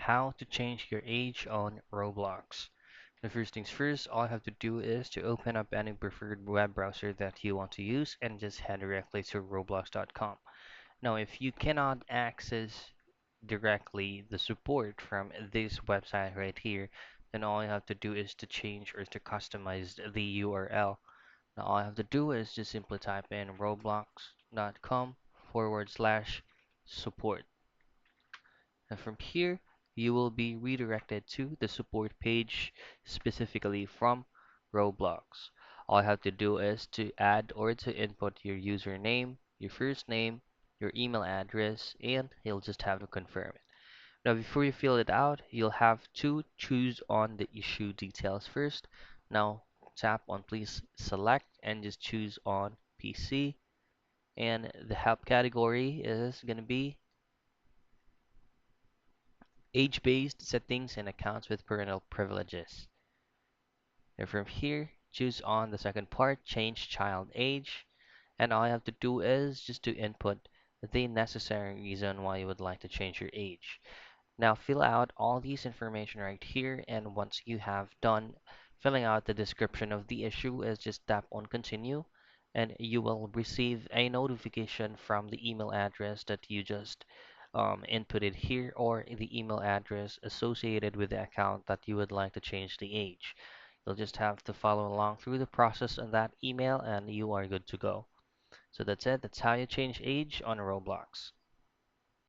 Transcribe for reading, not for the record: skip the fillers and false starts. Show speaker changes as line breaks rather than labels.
How to change your age on Roblox. The first things first, all you have to do is to open up any preferred web browser that you want to use and just head directly to roblox.com. Now, if you cannot access directly the support from this website right here, then all you have to do is to change or to customize the URL. Now, all you have to do is just simply type in roblox.com/support. And from here, you will be redirected to the support page specifically from Roblox. All you have to do is to add or to input your username, your first name, your email address, and you'll just have to confirm it. Now, before you fill it out, you'll have to choose on the issue details first. Now, tap on please select and just choose on PC. And the help category is going to be age-based settings and accounts with parental privileges. And from here, choose on the second part, change child age. And all you have to do is just to input the necessary reason why you would like to change your age. Now fill out all these information right here, and once you have done filling out the description of the issue, is just tap on continue, and you will receive a notification from the email address that you just inputted here, or the email address associated with the account that you would like to change the age. You'll just have to follow along through the process on that email, and you are good to go. So that's it. That's how you change age on Roblox.